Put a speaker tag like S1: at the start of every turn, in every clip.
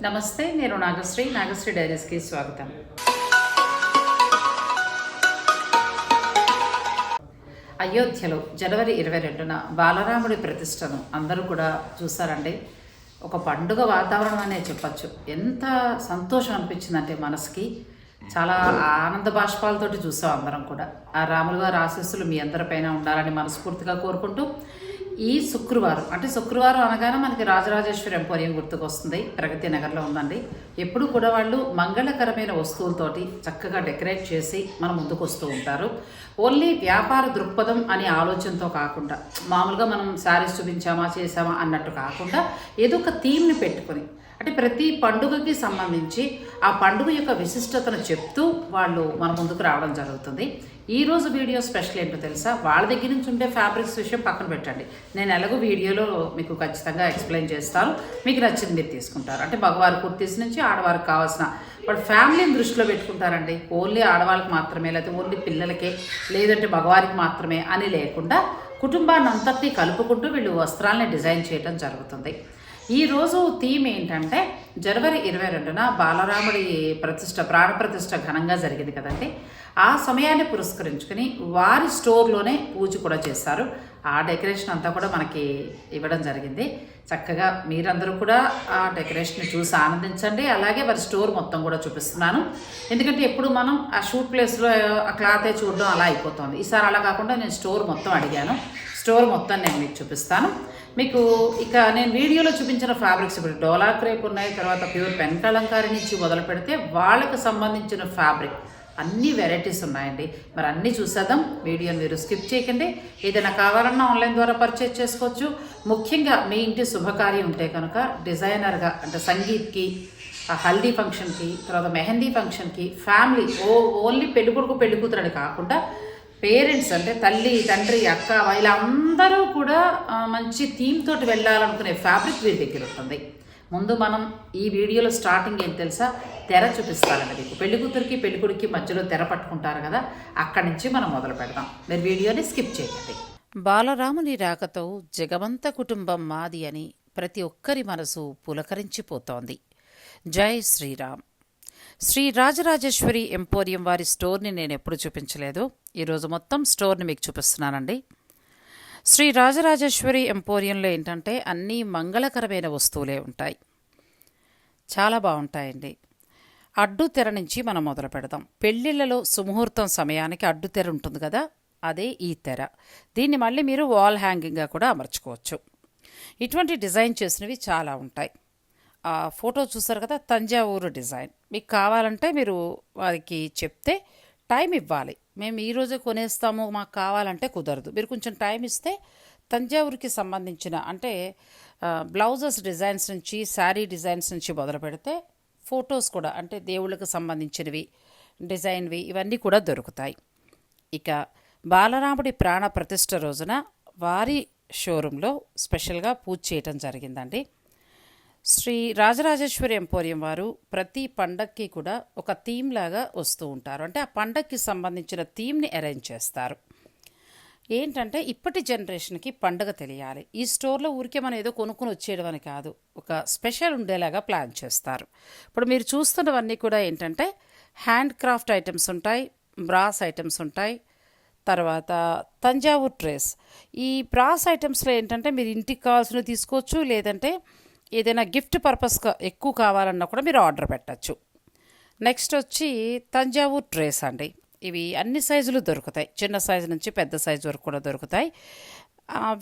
S1: నమస్తే, నేను నాగశ్రీ డైరీస్కి స్వాగతం. అయోధ్యలో జనవరి 22న బాలరాముడి ప్రతిష్టను అందరూ కూడా చూసారండి. ఒక పండుగ వాతావరణం అనే చెప్పచ్చు. ఎంత సంతోషం అనిపించిందంటే మనసుకి చాలా ఆనంద బాష్పాలతోటి చూసాం అందరం కూడా. ఆ రాములు గారి ఆశీస్సులు మీ అందరిపైన ఉండాలని మనస్ఫూర్తిగా కోరుకుంటూ, ఈ శుక్రవారం అనగానే మనకి రాజరాజేశ్వరి ఎంపోరియం గుర్తుకొస్తుంది. ప్రగతి నగర్లో ఉందండి. ఎప్పుడు కూడా వాళ్ళు మంగళకరమైన వస్తువులతోటి చక్కగా డెకరేట్ చేసి మన ముందుకు వస్తూ ఉంటారు. ఓన్లీ వ్యాపార దృక్పథం అనే ఆలోచనతో కాకుండా, మామూలుగా మనం శారీస్ చూపించామా చేసామా అన్నట్టు కాకుండా, ఏదో ఒక థీమ్ని పెట్టుకొని, అంటే ప్రతి పండుగకి సంబంధించి ఆ పండుగ యొక్క విశిష్టతను చెప్తూ వాళ్ళు మన ముందుకు రావడం జరుగుతుంది. ఈరోజు వీడియో స్పెషల్ ఏంటో తెలుసా? వాళ్ళ దగ్గర నుంచి ఉండే ఫ్యాబ్రిక్స్ విషయం పక్కన పెట్టండి. నేను ఎలాగో వీడియోలో మీకు ఖచ్చితంగా ఎక్స్ప్లెయిన్ చేస్తాను. మీకు నచ్చింది మీరు తీసుకుంటారు. అంటే మగవారి కుర్తీస్ నుంచి ఆడవారికి కావాల్సిన వాళ్ళు ఫ్యామిలీని దృష్టిలో పెట్టుకుంటారండి. ఓన్లీ ఆడవాళ్ళకి మాత్రమే, లేకపోతే ఓన్లీ పిల్లలకే, లేదంటే మగవారికి మాత్రమే అని లేకుండా కుటుంబాన్ని అంతటినీ కలుపుకుంటూ వీళ్ళు వస్త్రాలని డిజైన్ చేయడం జరుగుతుంది. ఈరోజు థీమ్ ఏంటంటే, జనవరి 22న బాలరాముడి ప్రాణప్రతిష్ఠ ఘనంగా జరిగింది కదండి. ఆ సమయాన్ని పురస్కరించుకుని వారి స్టోర్లోనే పూజ కూడా చేశారు. ఆ డెకరేషన్ అంతా కూడా మనకి ఇవ్వడం జరిగింది. చక్కగా మీరందరూ కూడా ఆ డెకరేషన్ చూసి ఆనందించండి. అలాగే వారి స్టోర్ మొత్తం కూడా చూపిస్తున్నాను. ఎందుకంటే ఎప్పుడు మనం ఆ షూట్ ప్లేస్లో ఆ క్లాతే చూడడం అలా అయిపోతుంది. ఈసారి అలా కాకుండా నేను స్టోర్ మొత్తం అడిగాను. స్టోర్ మొత్తం నేను మీకు చూపిస్తాను. మీకు ఇక నేను వీడియోలో చూపించిన ఫ్యాబ్రిక్స్ ఇప్పుడు డోలా క్రేప్ ఉన్నాయి, తర్వాత ప్యూర్ పెన్ కలంకారీ నుంచి మొదలు పెడితే వాళ్ళకి సంబంధించిన ఫ్యాబ్రిక్ అన్ని వెరైటీస్ ఉన్నాయండి. మరి అన్నీ చూసేద్దాం. వీడియోని మీరు స్కిప్ చేయకండి. ఏదైనా కావాలన్నా ఆన్లైన్ ద్వారా పర్చేజ్ చేసుకోవచ్చు. ముఖ్యంగా మీ ఇంటి శుభకార్యం ఉంటే కనుక డిజైనర్గా, అంటే సంగీత్కి, హల్దీ ఫంక్షన్కి, తర్వాత మెహందీ ఫంక్షన్కి, ఫ్యామిలీ ఓన్లీ పెళ్ళికొడుకు పెళ్ళికూతురని కాకుండా పేరెంట్స్, అంటే తల్లి, తండ్రి, అక్క, ఇలా అందరూ కూడా మంచి థీమ్ తోటి వెళ్ళాలనుకునే ఫ్యాబ్రిక్ వీరి దగ్గర ఉంటుంది. ముందు మనం ఈ వీడియోలో స్టార్టింగ్ ఏం తెలుసా, తెర చూపిస్తానండి మీకు. పెళ్ళికూతురికి పెళ్ళికొడుకి మధ్యలో తెర పట్టుకుంటారు కదా, అక్కడి నుంచి మనం మొదలు పెడదాం. మీరు వీడియోని స్కిప్ చేయండి. బాలరాముని రాకతో జగమంత కుటుంబం మాది అని ప్రతి ఒక్కరి మనసు పులకరించిపోతోంది. జై శ్రీరామ్. శ్రీ రాజరాజేశ్వరి ఎంపోరియం వారి స్టోర్ని నేను ఎప్పుడు చూపించలేదు. ఈరోజు మొత్తం స్టోర్ని మీకు చూపిస్తున్నానండి. శ్రీ రాజరాజేశ్వరి ఎంపోరియంలో ఏంటంటే అన్నీ మంగళకరమైన వస్తువులే ఉంటాయి. చాలా బాగుంటాయండి. అడ్డు తెర నుంచి మనం మొదలు పెడదాం. పెళ్ళిళ్ళలో సుముహూర్తం సమయానికి అడ్డు తెర ఉంటుంది కదా, అదే ఈ తెర. దీన్ని మళ్ళీ మీరు వాల్ హ్యాంగింగ్గా కూడా అమర్చుకోవచ్చు. ఇటువంటి డిజైన్ చేసినవి చాలా ఉంటాయి. ఆ ఫోటో చూసారు కదా, తంజావూరు డిజైన్. మీకు కావాలంటే మీరు వారికి చెప్తే టైం ఇవ్వాలి. మేము ఈరోజే కొనేస్తాము, మాకు కావాలంటే కుదరదు. మీరు కొంచెం టైం ఇస్తే తంజావూరుకి సంబంధించిన, అంటే బ్లౌజెస్ డిజైన్స్ నుంచి, శారీ డిజైన్స్ నుంచి మొదలు పెడితే ఫొటోస్ కూడా, అంటే దేవుళ్ళకి సంబంధించినవి, డిజైన్వి, ఇవన్నీ కూడా దొరుకుతాయి. ఇక బాలరాముడి ప్రాణ ప్రతిష్ఠ రోజున వారి షోరూంలో స్పెషల్గా పూజ చేయటం జరిగిందండి. శ్రీ రాజరాజేశ్వరి ఎంపోరియం వారు ప్రతి పండక్కి కూడా ఒక థీమ్ లాగా వస్తూ ఉంటారు. అంటే ఆ పండక్కి సంబంధించిన థీమ్ని అరేంజ్ చేస్తారు. ఏంటంటే ఇప్పటి జనరేషన్కి పండగ తెలియాలి. ఈ స్టోర్లో ఊరికే మనం ఏదో కొనుక్కొని వచ్చేయడం అని కాదు, ఒక స్పెషల్ ఉండేలాగా ప్లాన్ చేస్తారు. ఇప్పుడు మీరు చూస్తున్నవన్నీ కూడా ఏంటంటే హ్యాండ్ క్రాఫ్ట్ ఐటమ్స్ ఉంటాయి, బ్రాస్ ఐటమ్స్ ఉంటాయి, తర్వాత తంజావూర్ ట్రేస్. ఈ బ్రాస్ ఐటమ్స్లో ఏంటంటే మీరు ఇంటికి కావాల్సినవి తీసుకోవచ్చు, లేదంటే ఏదైనా గిఫ్ట్ పర్పస్గా ఎక్కువ కావాలన్నా కూడా మీరు ఆర్డర్ పెట్టచ్చు. నెక్స్ట్ వచ్చి తంజావూర్ ట్రేస్ అండి. ఇవి అన్ని సైజులు దొరుకుతాయి, చిన్న సైజు నుంచి పెద్ద సైజు వరకు కూడా దొరుకుతాయి.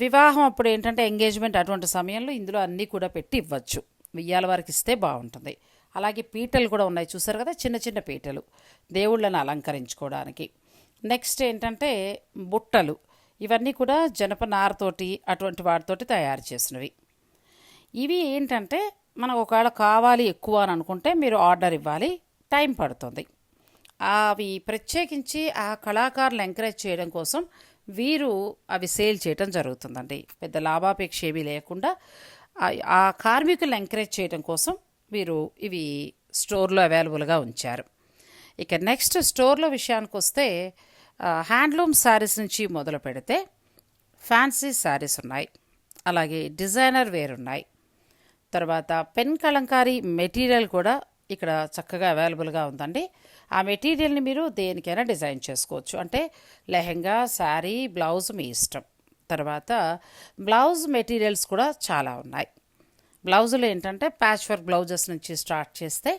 S1: వివాహం అప్పుడు ఏంటంటే ఎంగేజ్మెంట్ అటువంటి సమయంలో ఇందులో అన్నీ కూడా పెట్టి ఇవ్వచ్చు. వియ్యాల వారికి ఇస్తే బాగుంటుంది. అలాగే పీటలు కూడా ఉన్నాయి, చూసారు కదా, చిన్న చిన్న పీటలు దేవుళ్ళని అలంకరించుకోవడానికి. నెక్స్ట్ ఏంటంటే బుట్టలు. ఇవన్నీ కూడా జనపనారతోటి అటువంటి వాటితోటి తయారు చేసినవి. ఇవి ఏంటంటే మనకు ఒకవేళ కావాలి ఎక్కువ అని అనుకుంటే మీరు ఆర్డర్ ఇవ్వాలి, టైం పడుతుంది. అవి ప్రత్యేకించి ఆ కళాకారులు ఎంకరేజ్ చేయడం కోసం వీరు అవి సేల్ చేయడం జరుగుతుందండి. పెద్ద లాభాపేక్ష ఏమీ లేకుండా ఆ కార్మికులను ఎంకరేజ్ చేయడం కోసం వీరు ఇవి స్టోర్లో అవైలబుల్గా ఉంచారు. ఇక నెక్స్ట్ స్టోర్లో విషయానికి వస్తే హ్యాండ్లూమ్ శారీస్ నుంచి మొదలు పెడితే ఫ్యాన్సీ శారీస్ ఉన్నాయి, అలాగే డిజైనర్ వేర్ ఉన్నాయి, తర్వాత పెన్ కలంకారీ మెటీరియల్ కూడా ఇక్కడ చక్కగా అవైలబుల్గా ఉందండి. ఆ మెటీరియల్ని మీరు దేనికైనా డిజైన్ చేసుకోవచ్చు. అంటే లెహెంగా, శారీ, బ్లౌజ్ మీ ఇష్టం. తర్వాత బ్లౌజ్ మెటీరియల్స్ కూడా చాలా ఉన్నాయి. బ్లౌజులు ఏంటంటే ప్యాచ్ వర్క్ బ్లౌజెస్ నుంచి స్టార్ట్ చేస్తే,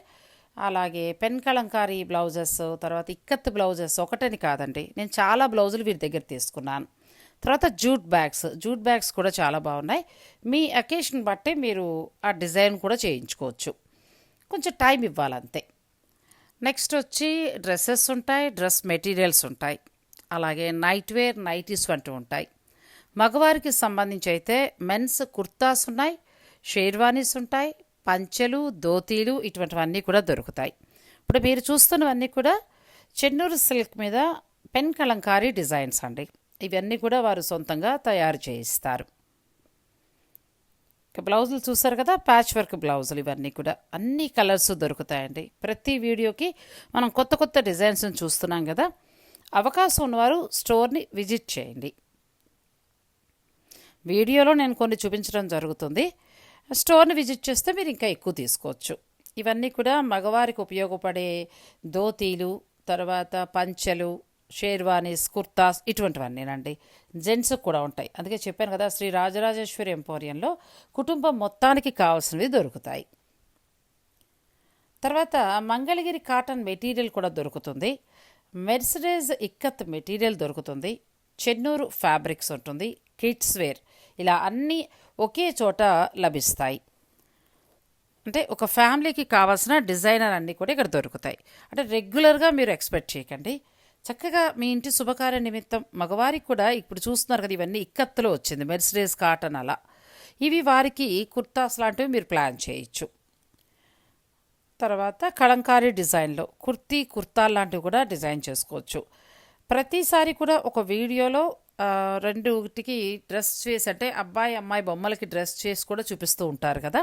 S1: అలాగే పెన్ కలంకారీ బ్లౌజెస్, తర్వాత ఇక్కత్ బ్లౌజెస్ ఒకటని కాదండి, నేను చాలా బ్లౌజులు వీరి దగ్గర తీసుకున్నాను. తర్వాత జూట్ బ్యాగ్స్ కూడా చాలా బాగున్నాయి. మీ అకేషన్ బట్టి మీరు ఆ డిజైన్ కూడా చేయించుకోవచ్చు, కొంచెం టైం ఇవ్వాలంతే. నెక్స్ట్ వచ్చి డ్రెస్సెస్ ఉంటాయి, డ్రెస్ మెటీరియల్స్ ఉంటాయి, అలాగే నైట్ వేర్ నైటీస్ వంటివి ఉంటాయి. మగవారికి సంబంధించి అయితే మెన్స్ కుర్తాస్ ఉన్నాయి, షేర్వానీస్ ఉంటాయి, పంచెలు, ధోతీలు ఇటువంటివన్నీ కూడా దొరుకుతాయి. ఇప్పుడు మీరు చూస్తున్నవన్నీ కూడా చెన్నూరు సిల్క్ మీద పెన్ కలంకారీ డిజైన్స్ అండి. ఇవన్నీ కూడా వారు సొంతంగా తయారు చేయిస్తారు. బ్లౌజులు చూసారు కదా, ప్యాచ్ వర్క్ బ్లౌజులు, ఇవన్నీ కూడా అన్ని కలర్స్ దొరుకుతాయండి. ప్రతి వీడియోకి మనం కొత్త కొత్త డిజైన్స్ని చూస్తున్నాం కదా. అవకాశం ఉన్నవారు స్టోర్ని విజిట్ చేయండి. వీడియోలో నేను కొన్ని చూపించడం జరుగుతుంది, స్టోర్ని విజిట్ చేస్తే మీరు ఇంకా ఎక్కువ తీసుకోవచ్చు. ఇవన్నీ కూడా మగవారికి ఉపయోగపడే ధోతీలు, తర్వాత పంచెలు, షేర్వానీస్, కుర్తాస్ ఇటువంటివన్నీనండి. జెంట్స్కి కూడా ఉంటాయి. అందుకే చెప్పాను కదా, శ్రీ రాజరాజేశ్వరి ఎంపోరియంలో కుటుంబం మొత్తానికి కావాల్సినవి దొరుకుతాయి. తర్వాత మంగళగిరి కాటన్ మెటీరియల్ కూడా దొరుకుతుంది, మెర్సిడీస్ ఇక్కత్ మెటీరియల్ దొరుకుతుంది, చెన్నూరు ఫ్యాబ్రిక్స్ ఉంటుంది, కిడ్స్ వేర్, ఇలా అన్నీ ఒకే చోట లభిస్తాయి. అంటే ఒక ఫ్యామిలీకి కావాల్సిన డిజైనర్ అన్నీ కూడా ఇక్కడ దొరుకుతాయి. అంటే రెగ్యులర్గా మీరు ఎక్స్పెక్ట్ చేయకండి, చక్కగా మీ ఇంటి శుభకార్య నిమిత్తం. మగవారికి కూడా ఇప్పుడు చూస్తున్నారు కదా, ఇవన్నీ ఇక్కత్తులో వచ్చింది, మెర్సిడీస్ కాటన్ అలా. ఇవి వారికి కుర్తాస్ లాంటివి మీరు ప్లాన్ చేయొచ్చు. తర్వాత కలంకారీ డిజైన్లో కుర్తాలు లాంటివి కూడా డిజైన్ చేసుకోవచ్చు. ప్రతిసారి కూడా ఒక వీడియోలో రెండుకి డ్రెస్ చేసి, అంటే అబ్బాయి అమ్మాయి బొమ్మలకి డ్రెస్ చేసి కూడా చూపిస్తూ ఉంటారు కదా.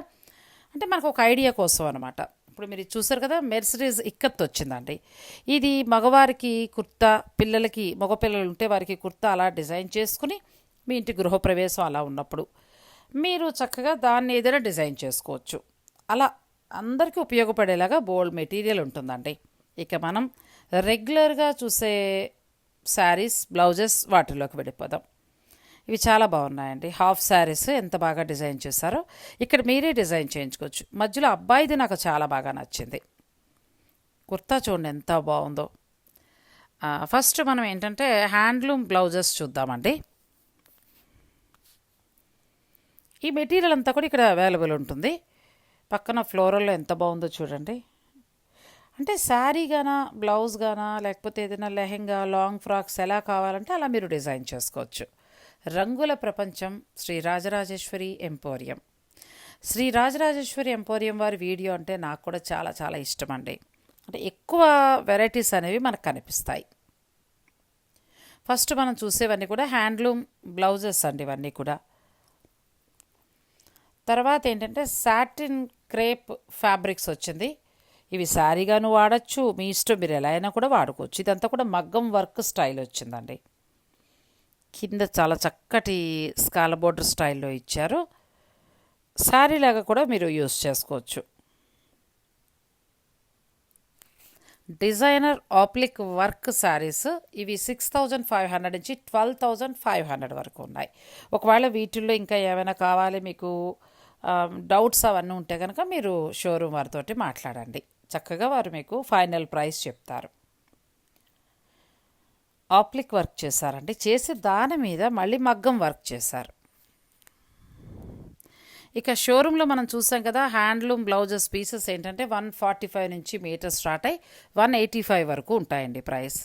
S1: అంటే మనకు ఒక ఐడియా కోసం అనమాట. ఇప్పుడు మీరు చూసారు కదా, మెర్సిడీస్ ఇక్కత్ వచ్చిందండి. ఇది మగవారికి కుర్తా, పిల్లలకి మగపిల్లలు ఉంటే వారికి కుర్తా అలా డిజైన్ చేసుకుని మీ ఇంటి గృహప్రవేశం అలా ఉన్నప్పుడు మీరు చక్కగా దాన్ని ఏదైనా డిజైన్ చేసుకోవచ్చు. అలా అందరికీ ఉపయోగపడేలాగా బోల్డ్ మెటీరియల్ ఉంటుందండి. ఇక మనం రెగ్యులర్గా చూసే శారీస్, బ్లౌజెస్ వాటిలోకి వెళ్ళిపోదాం. ఇవి చాలా బాగున్నాయండి. హాఫ్ శారీస్ ఎంత బాగా డిజైన్ చేశారో ఇక్కడ మీరే డిజైన్ చేయించుకోవచ్చు. మధ్యలో అబ్బాయిది నాకు చాలా బాగా నచ్చింది. కుర్తా చూడండి ఎంత బాగుందో. ఫస్ట్ మనం ఏంటంటే హ్యాండ్లూమ్ బ్లౌజెస్ చూద్దామండి. ఈ మెటీరియల్ అంతా కూడా ఇక్కడ అవైలబుల్ ఉంటుంది. పక్కన ఫ్లోరల్లో ఎంత బాగుందో చూడండి. అంటే శారీ గానా, బ్లౌజ్ గానా, లేకపోతే ఏదైనా లెహెంగా, లాంగ్ ఫ్రాక్స్ ఎలా కావాలంటే అలా మీరు డిజైన్ చేసుకోవచ్చు. రంగుల ప్రపంచం శ్రీ రాజరాజేశ్వరి ఎంపోరియం. శ్రీ రాజరాజేశ్వరి ఎంపోరియం వారి వీడియో అంటే నాకు కూడా చాలా చాలా ఇష్టం అండి. అంటే ఎక్కువ వెరైటీస్ అనేవి మనకు కనిపిస్తాయి. ఫస్ట్ మనం చూసేవన్నీ కూడా హ్యాండ్లూమ్ బ్లౌజెస్ అండి, ఇవన్నీ కూడా. తర్వాత ఏంటంటే సాటిన్ క్రేప్ ఫ్యాబ్రిక్స్ వచ్చింది. ఇవి శారీగాను వాడచ్చు, మీ ఇష్టం, మీరు ఎలా అయినా కూడా వాడుకోవచ్చు. ఇదంతా కూడా మగ్గం వర్క్ స్టైల్ వచ్చిందండి. కింద చాలా చక్కటి స్కాల బోర్డర్ స్టైల్లో ఇచ్చారు. శారీ లాగా కూడా మీరు యూస్ చేసుకోవచ్చు. డిజైనర్ ఆప్లిక్ వర్క్ శారీస్ ఇవి 6500 నుంచి 12500 వరకు ఉన్నాయి. ఒకవేళ వీటిల్లో ఇంకా ఏమైనా కావాలి మీకు డౌట్స్ అవన్నీ ఉంటే కనుక మీరు షోరూమ్ వారితో మాట్లాడండి. చక్కగా వారు మీకు ఫైనల్ ప్రైస్ చెప్తారు. ఆప్లిక్ వర్క్ చేశారండి, చేసి దాని మీద మళ్ళీ మగ్గం వర్క్ చేశారు. ఇక షోరూంలో మనం చూసాం కదా, హ్యాండ్లూమ్ బ్లౌజెస్ పీసెస్ ఏంటంటే 145 నుంచి మీటర్ స్టార్ట్ అయ్యి 185 వరకు ఉంటాయండి ప్రైస్.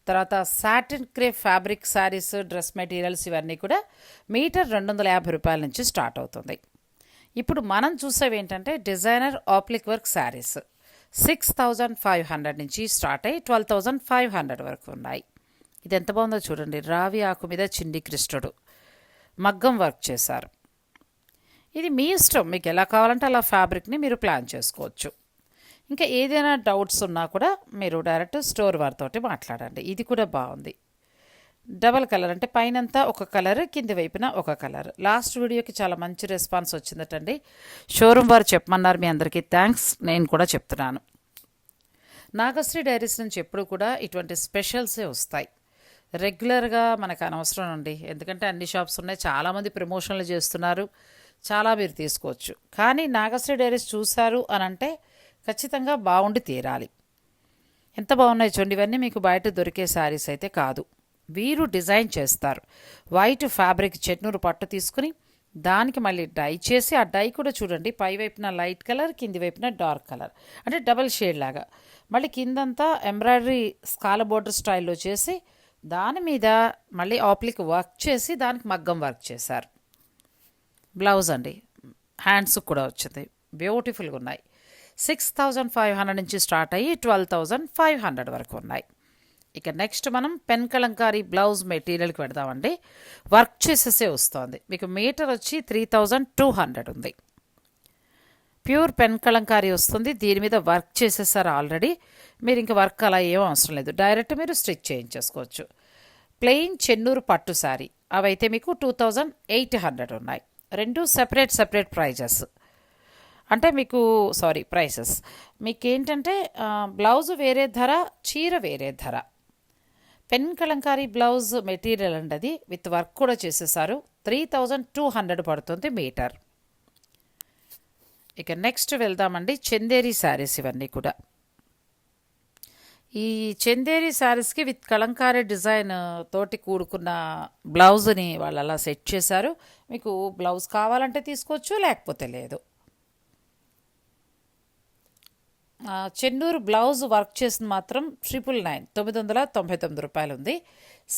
S1: తర్వాత satin crepe fabric saris, dress materials ఇవన్నీ కూడా మీటర్ 250 రూపాయల నుంచి స్టార్ట్ అవుతుంది. ఇప్పుడు మనం చూసేవి ఏంటంటే డిజైనర్ ఆప్లిక్ వర్క్ శారీస్ 6500 నుంచి స్టార్ట్ అయ్యి 12500 వరకు ఉన్నాయి. ఇది ఎంత బాగుందో చూడండి. రావి ఆకు మీద చిండి కృష్ణుడు మగ్గం వర్క్ చేశారు. ఇది మీ ఇష్టం, మీకు ఎలా కావాలంటే అలా ఫ్యాబ్రిక్ని మీరు ప్లాన్ చేసుకోవచ్చు. ఇంకా ఏదైనా డౌట్స్ ఉన్నా కూడా మీరు డైరెక్ట్ స్టోర్ వారితో మాట్లాడండి. ఇది కూడా బాగుంది. డబల్ కలర్ అంటే పైనంతా ఒక కలర్, కింది వైపున ఒక కలర్. లాస్ట్ వీడియోకి చాలా మంచి రెస్పాన్స్ వచ్చిందటండి. షోరూమ్ వారు చెప్పమన్నారు. మీ అందరికీ థ్యాంక్స్. నేను కూడా చెప్తున్నాను. నాగశ్రీ డైరీస్ నుంచి ఎప్పుడు కూడా ఇటువంటి స్పెషల్సే వస్తాయి. రెగ్యులర్గా మనకు అనవసరం అండి, ఎందుకంటే అన్ని షాప్స్ ఉన్నాయి, చాలామంది ప్రమోషన్లు చేస్తున్నారు, చాలా మీరు తీసుకోవచ్చు. కానీ నాగశ్రీ డైరీస్ చూశారు అని అంటే ఖచ్చితంగా బాగుండి తీరాలి. ఎంత బాగున్నాయి చూడండి. ఇవన్నీ మీకు బయట దొరికే శారీస్ అయితే కాదు, వీరు డిజైన్ చేస్తారు. వైట్ ఫ్యాబ్రిక్ చెట్నూరు పట్టు తీసుకుని దానికి మళ్ళీ డై చేసి, ఆ డై కూడా చూడండి పై వైపున లైట్ కలర్, కింది వైపున డార్క్ కలర్, అంటే డబల్ షేడ్ లాగా. మళ్ళీ కిందంతా ఎంబ్రాయిడరీ స్కాల బోర్డర్ స్టైల్లో చేసి దాని మీద మళ్ళీ ఆప్లిక్ వర్క్ చేసి దానికి మగ్గం వర్క్ చేశారు. బ్లౌజ్ అండి, హ్యాండ్స్ కూడా వచ్చింది, బ్యూటిఫుల్గా ఉన్నాయి. 6,500 నుంచి స్టార్ట్ అయ్యి 12,500 వరకు ఉన్నాయి. ఇక నెక్స్ట్ మనం పెన్ కలంకారీ బ్లౌజ్ మెటీరియల్కి పెడదామండి. వర్క్ చేసేసే వస్తుంది. మీకు మీటర్ వచ్చి 3,200 ఉంది. ప్యూర్ పెన్ కలంకారీ వస్తుంది. దీని మీద వర్క్ చేసేసారు ఆల్రెడీ. మీరు ఇంకా వర్క్ అలా ఏం అవసరం లేదు, డైరెక్ట్ మీరు స్టిచ్ చేయించేసుకోవచ్చు. ప్లెయిన్ చెన్నూరు పట్టు శారీ అవైతే మీకు 2,800 ఉన్నాయి. రెండు సెపరేట్ ప్రైజెస్, అంటే మీకు ప్రైసెస్. మీకు ఏంటంటే బ్లౌజ్ వేరే ధర, చీర వేరే ధర. పెన్ కలంకారీ బ్లౌజ్ మెటీరియల్ అండి, అది విత్ వర్క్ కూడా చేసేసారు. 3,200 పడుతుంది మీటర్. ఇక నెక్స్ట్ వెళ్దామండి. చందేరి శారీస్ ఇవన్నీ కూడా. ఈ చందేరి శారీస్కి విత్ కలంకారీ డిజైన్ తోటి కూడుకున్న బ్లౌజ్ని వాళ్ళు అలా సెట్ చేశారు. మీకు బ్లౌజ్ కావాలంటే తీసుకోవచ్చు, లేకపోతే లేదు. చెన్నూరు బ్లౌజ్ వర్క్ చేసింది మాత్రం 999 రూపాయలు ఉంది.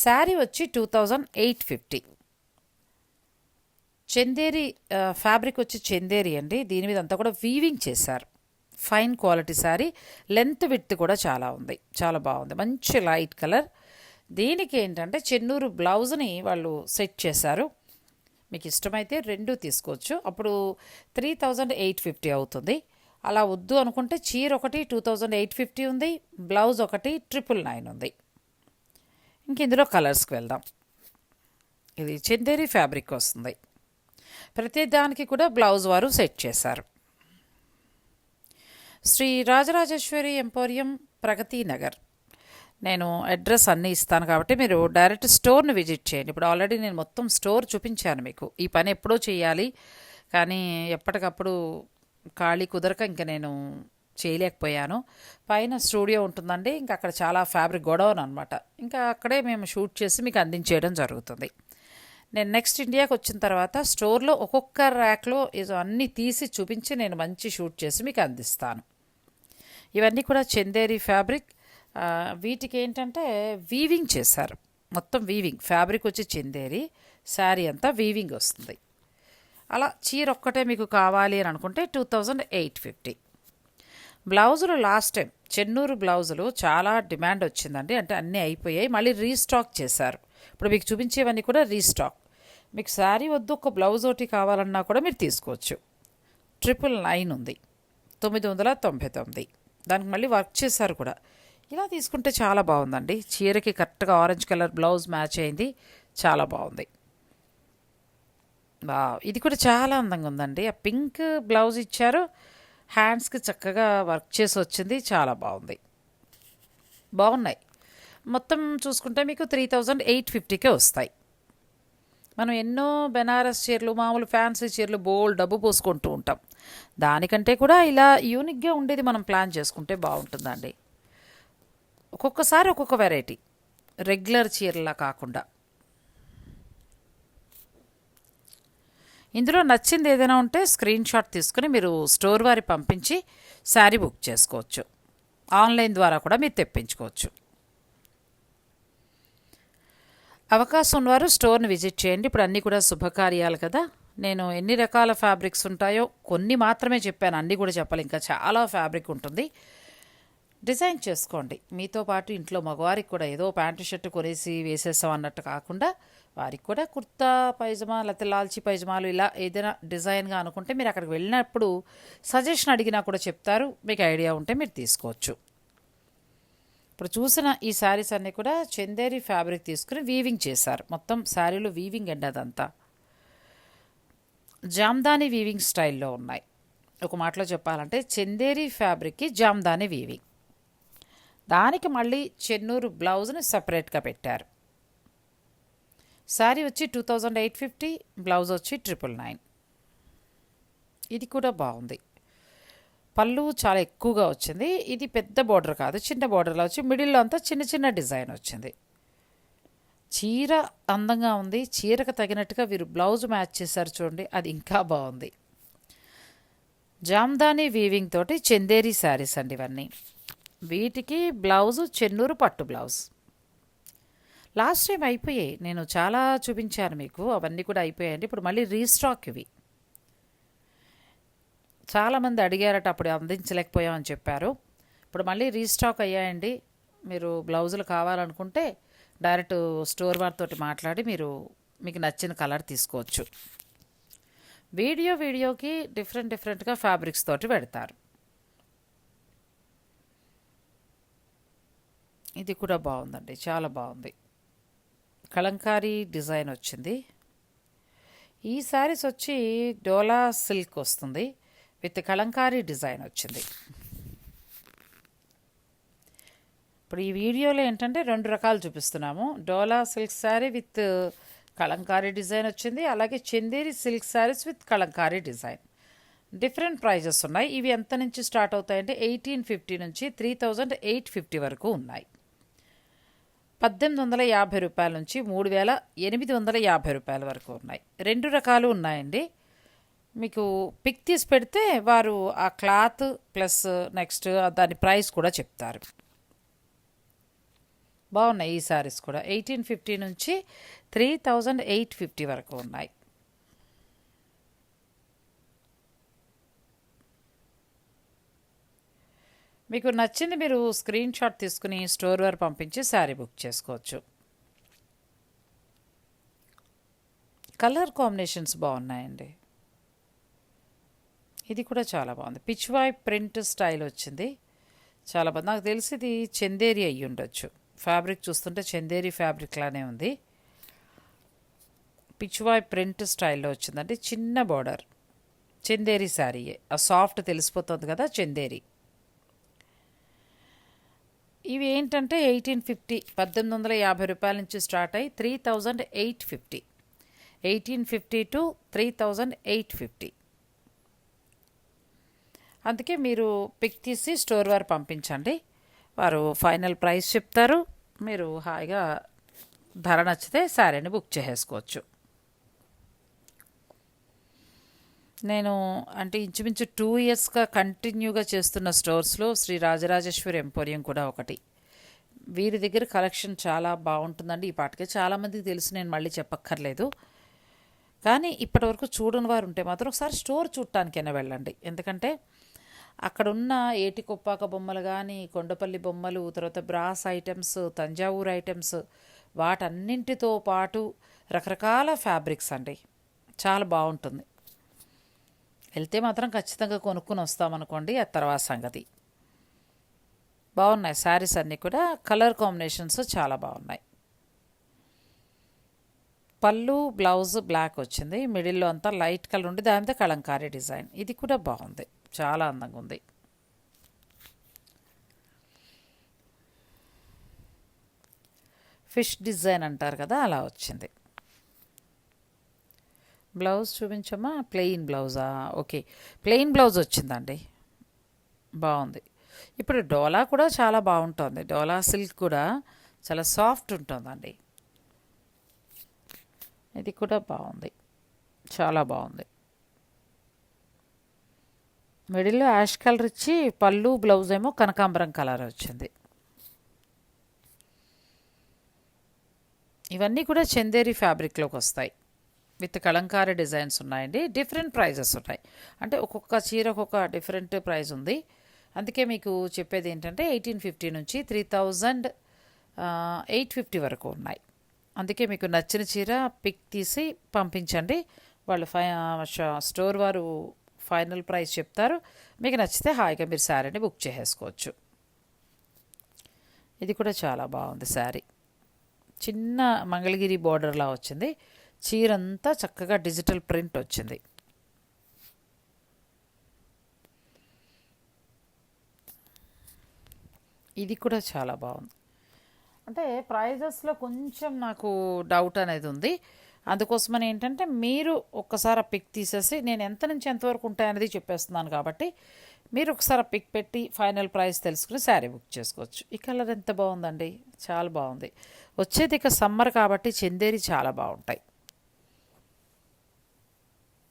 S1: శారీ వచ్చి 2,850. చందేరి ఫ్యాబ్రిక్ వచ్చి చందేరి అండి. దీని మీద అంతా కూడా వీవింగ్ చేశారు. Fine quality sari, length width కూడా చాలా ఉంది, చాలా బాగుంది, మంచి లైట్ కలర్. దీనికి ఏంటంటే చెన్నూరు బ్లౌజ్ని వాళ్ళు సెట్ చేశారు. మీకు ఇష్టమైతే రెండు తీసుకోవచ్చు. అప్పుడు 3,850 అవుతుంది. అలా వద్దు అనుకుంటే చీర ఒకటి 2,850 ఉంది, బ్లౌజ్ ఒకటి 999 ఉంది. ఇంక ఇందులో కలర్స్కి వెళ్దాం. ఇది చందేరి ఫ్యాబ్రిక్ వస్తుంది. ప్రతి దానికి కూడా బ్లౌజ్ వారు సెట్ చేశారు. శ్రీ రాజరాజేశ్వరి ఎంపోరియం, ప్రగతి నగర్. నేను అడ్రస్ అన్నీ ఇస్తాను కాబట్టి మీరు డైరెక్ట్ స్టోర్ని విజిట్ చేయండి. ఇప్పుడు ఆల్రెడీ నేను మొత్తం స్టోర్ చూపించాను మీకు. ఈ పని ఎప్పుడో చేయాలి, కానీ ఎప్పటికప్పుడు ఖాళీ కుదరక ఇంకా నేను చేయలేకపోయాను. పైన స్టూడియో ఉంటుందండి, ఇంకా అక్కడ చాలా ఫ్యాబ్రిక్ గొడవన్ అనమాట, ఇంకా అక్కడే మేము షూట్ చేసి మీకు అందించేయడం జరుగుతుంది. నేను నెక్స్ట్ ఇండియాకి వచ్చిన తర్వాత స్టోర్లో ఒక్కొక్క ర్యాక్లో అన్నీ తీసి చూపించి నేను మంచి షూట్ చేసి మీకు అందిస్తాను. ఇవన్నీ కూడా చందేరి ఫ్యాబ్రిక్. వీటికి ఏంటంటే వీవింగ్ చేశారు, మొత్తం వీవింగ్. ఫ్యాబ్రిక్ వచ్చి చందేరి, శారీ అంతా వీవింగ్ వస్తుంది. అలా చీర ఒక్కటే మీకు కావాలి అని అనుకుంటే 2,850. బ్లౌజులు లాస్ట్ టైం చెన్నూరు బ్లౌజులు చాలా డిమాండ్ వచ్చిందండి, అంటే అన్నీ అయిపోయాయి, మళ్ళీ రీస్టాక్ చేశారు. ఇప్పుడు మీకు చూపించేవన్నీ కూడా రీస్టాక్. మీకు శారీ వద్దు, ఒక బ్లౌజ్ ఒకటి కావాలన్నా కూడా మీరు తీసుకోవచ్చు. 999 ఉంది, 999. దానికి మళ్ళీ వర్క్ చేశారు కూడా. ఇలా తీసుకుంటే చాలా బాగుందండి. చీరకి కరెక్ట్గా ఆరెంజ్ కలర్ బ్లౌజ్ మ్యాచ్ అయింది, చాలా బాగుంది. ఇది కూడా చాలా అందంగా ఉందండి. ఆ పింక్ బ్లౌజ్ ఇచ్చారు, హ్యాండ్స్కి చక్కగా వర్క్ చేసి వచ్చింది, చాలా బాగుంది. బాగున్నాయి. మొత్తం చూసుకుంటే మీకు 3,850కే వస్తాయి. మనం ఎన్నో బెనారస్ చీరలు, మామూలు ఫ్యాన్సీ చీరలు బోల్డ్ డబ్బు పోసుకుంటూ ఉంటాం. దానికంటే కూడా ఇలా యూనిక్గా ఉండేది మనం ప్లాన్ చేసుకుంటే బాగుంటుందండి. ఒక్కొక్కసారి ఒక్కొక్క వెరైటీ, రెగ్యులర్ చీరలా కాకుండా. ఇందులో నచ్చింది ఏదైనా ఉంటే స్క్రీన్ షాట్ తీసుకుని మీరు స్టోర్ వారి పంపించి శారీ బుక్ చేసుకోవచ్చు. ఆన్లైన్ ద్వారా కూడా మీరు తెప్పించుకోవచ్చు. అవకాశం ఉన్నవారు స్టోర్ని విజిట్ చేయండి. ఇప్పుడు అన్నీ కూడా శుభకార్యాలు కదా, నేను ఎన్ని రకాల ఫ్యాబ్రిక్స్ ఉంటాయో కొన్ని మాత్రమే చెప్పాను, అన్నీ కూడా చెప్పాలి, ఇంకా చాలా ఫ్యాబ్రిక్ ఉంటుంది. డిజైన్ చేసుకోండి. మీతో పాటు ఇంట్లో మగవారికి కూడా ఏదో ప్యాంటు షర్టు కొనేసి వేసేస్తాం అన్నట్టు కాకుండా, వారికి కూడా కుర్తా పైజమా లేకపోతే లాల్చీ పైజమాలు ఇలా ఏదైనా డిజైన్గా అనుకుంటే మీరు అక్కడికి వెళ్ళినప్పుడు సజెషన్ అడిగినా కూడా చెప్తారు. మీకు ఐడియా ఉంటే మీరు తీసుకోవచ్చు. ఇప్పుడు చూసిన ఈ శారీస్ అన్నీ కూడా చందేరి ఫ్యాబ్రిక్ తీసుకుని వీవింగ్ చేశారు. మొత్తం శారీలో వీవింగ్ అండి అదంతా. జామ్దాని వీవింగ్ స్టైల్లో ఉన్నాయి. ఒక మాటలో చెప్పాలంటే చందేరి ఫ్యాబ్రిక్కి జామ్దాని వీవింగ్. దానికి మళ్ళీ చెన్నూరు బ్లౌజ్ని సపరేట్గా పెట్టారు. శారీ వచ్చి 2850, బ్లౌజ్ వచ్చి 999. ఇది కూడా బాగుంది. పళ్ళు చాలా ఎక్కువగా వచ్చింది. ఇది పెద్ద బార్డర్ కాదు, చిన్న బార్డర్లో వచ్చి మిడిల్లో అంతా చిన్న చిన్న డిజైన్ వచ్చింది. చీర అందంగా ఉంది. చీరకు తగినట్టుగా వీరు బ్లౌజ్ మ్యాచ్ చేశారు చూడండి, అది ఇంకా బాగుంది. జామ్దాని వీవింగ్ తోటి చందేరి శారీస్ అండి ఇవన్నీ. వీటికి బ్లౌజు చెన్నూరు పట్టు బ్లౌజ్. లాస్ట్ టైం అయిపోయాయి, నేను చాలా చూపించాను మీకు, అవన్నీ కూడా అయిపోయాయండి. ఇప్పుడు మళ్ళీ రీస్టాక్ ఇవి. చాలామంది అడిగారట, అప్పుడు అందించలేకపోయామని చెప్పారు. ఇప్పుడు మళ్ళీ రీస్టాక్ అయ్యాయండి. మీరు బ్లౌజులు కావాలనుకుంటే డైరెక్ట్ స్టోర్ వారితో మాట్లాడి మీకు నచ్చిన కలర్ తీసుకోవచ్చు. వీడియోకి డిఫరెంట్గా ఫ్యాబ్రిక్స్ తోటి పెడతారు. ఇది కూడా బాగుందండి, చాలా బాగుంది. కలంకారీ డిజైన్ వచ్చింది. ఈ శారీస్ వచ్చి డోలా సిల్క్ వస్తుంది, విత్ కలంకారీ డిజైన్ వచ్చింది. ఇప్పుడు ఈ వీడియోలో ఏంటంటే 2 రకాలు చూపిస్తున్నాము. Dola silk sari with Kalamkari design వచ్చింది, అలాగే Chanderi silk saris with Kalamkari design. Different prices ఉన్నాయి. ఇవి ఎంత నుంచి స్టార్ట్ అవుతాయంటే 1850 నుంచి 3850 వరకు ఉన్నాయి. 1850 రూపాయల నుంచి 3850 రూపాయల వరకు ఉన్నాయి. 2 రకాలు ఉన్నాయండి. మీకు పిక్ తీసి పెడితే వారు ఆ క్లాత్ ప్లస్ నెక్స్ట్ దాని ప్రైస్ కూడా చెప్తారు. బాగున్నాయి ఈ శారీస్ కూడా. 1850 నుంచి 3850 వరకు ఉన్నాయి. మీకు నచ్చింది మీరు స్క్రీన్ షాట్ తీసుకుని స్టోర్ వారు పంపించి శారీ బుక్ చేసుకోవచ్చు. కలర్ కాంబినేషన్స్ బాగున్నాయండి. ఇది కూడా చాలా బాగుంది. పిచ్వాయ్ ప్రింట్ స్టైల్ వచ్చింది, చాలా బాగుంది. నాకు తెలిసి ఇది చందేరి అయ్యి ఉండొచ్చు. ఫ్యాబ్రిక్ చూస్తుంటే చందేరి ఫ్యాబ్రిక్ లానే ఉంది. పిచ్వాయ్ ప్రింట్ స్టైల్లో వచ్చిందంటే చిన్న బార్డర్. చందేరి శారీయే, ఆ సాఫ్ట్ తెలిసిపోతుంది కదా, చందేరి. ఇవి ఏంటంటే 1850 రూపాయల నుంచి స్టార్ట్ అయ్యి 3850. 1850 టు 3850. అందుకే మీరు పిక్ తీసి స్టోర్ వారు పంపించండి, వారు ఫైనల్ ప్రైస్ చెప్తారు. మీరు హాయిగా ధర నచ్చితే శారీని బుక్ చేసేసుకోవచ్చు. నేను అంటే ఇంచుమించు 2 ఇయర్స్గా కంటిన్యూగా చేస్తున్న స్టోర్స్లో శ్రీ రాజరాజేశ్వరి ఎంపోరియం కూడా ఒకటి. వీరి దగ్గర కలెక్షన్ చాలా బాగుంటుందండి. ఈ పాటికే చాలామందికి తెలుసు, నేను మళ్ళీ చెప్పక్కర్లేదు. కానీ ఇప్పటివరకు చూడని వారు ఉంటే మాత్రం ఒకసారి స్టోర్ చూడటానికైనా వెళ్ళండి. ఎందుకంటే అక్కడున్న ఏటి కొప్పాక బొమ్మలు కానీ, కొండపల్లి బొమ్మలు, తర్వాత బ్రాస్ ఐటమ్స్, తంజావూరు ఐటమ్స్, వాటన్నింటితో పాటు రకరకాల ఫ్యాబ్రిక్స్ అండి. చాలా బాగుంటుంది. వెళ్తే మాత్రం ఖచ్చితంగా కొనుక్కుని వస్తామనుకోండి, ఆ తర్వాత సంగతి. బాగున్నాయి శారీస్ అన్నీ కూడా. కలర్ కాంబినేషన్స్ చాలా బాగున్నాయి. పళ్ళు బ్లౌజ్ బ్లాక్ వచ్చింది, మిడిల్లో అంతా లైట్ కలర్ ఉండి దాని మీద కలంకారీ డిజైన్. ఇది కూడా బాగుంది, చాలా అందంగా ఉంది. ఫిష్ డిజైన్ అంటారు కదా, అలా వచ్చింది. బ్లౌజ్ చూపించమ్మా. ప్లెయిన్ బ్లౌజా? ఓకే, ప్లెయిన్ బ్లౌజ్ వచ్చిందండి, బాగుంది. ఇప్పుడు డోలా కూడా చాలా బాగుంటుంది. డోలా సిల్క్ కూడా చాలా సాఫ్ట్ ఉంటుందండి. ఇది కూడా బాగుంది, చాలా బాగుంది. మిడిల్లో యాష్ కలర్ ఇచ్చి పళ్ళు బ్లౌజ్ ఏమో కనకాంబరం కలర్ వచ్చింది. ఇవన్నీ కూడా చందేరి ఫ్యాబ్రిక్లోకి వస్తాయి, విత్ కలంకారీ డిజైన్స్ ఉన్నాయండి. డిఫరెంట్ ప్రైజెస్ ఉన్నాయి, అంటే ఒక్కొక్క చీర ఒక్కొక్క డిఫరెంట్ ప్రైస్ ఉంది. అందుకే మీకు చెప్పేది ఏంటంటే 1850 నుంచి 3850 వరకు ఉన్నాయి. అందుకే మీకు నచ్చిన చీర పిక్ తీసి పంపించండి, వాళ్ళు స్టోర్ వారు ఫైనల్ ప్రైస్ చెప్తారు. మీకు నచ్చితే హాయిగా మీరు శారీని బుక్ చేసేసుకోవచ్చు. ఇది కూడా చాలా బాగుంది శారీ. చిన్న మంగళగిరి బోర్డర్లా వచ్చింది. చీరంతా చక్కగా డిజిటల్ ప్రింట్ వచ్చింది. ఇది కూడా చాలా బాగుంది. అంటే ప్రైజెస్లో కొంచెం నాకు డౌట్ అనేది ఉంది. అందుకోసమని ఏంటంటే మీరు ఒక్కసారి ఆ పిక్ తీసేసి నేను ఎంత నుంచి ఎంతవరకు ఉంటాయనేది చెప్పేస్తున్నాను కాబట్టి మీరు ఒకసారి ఆ పిక్ పెట్టి ఫైనల్ ప్రైస్ తెలుసుకుని శారీ బుక్ చేసుకోవచ్చు. ఈ కలర్ ఎంత బాగుందండి, చాలా బాగుంది. వచ్చేది ఇక సమ్మర్ కాబట్టి చందేరి చాలా బాగుంటాయి.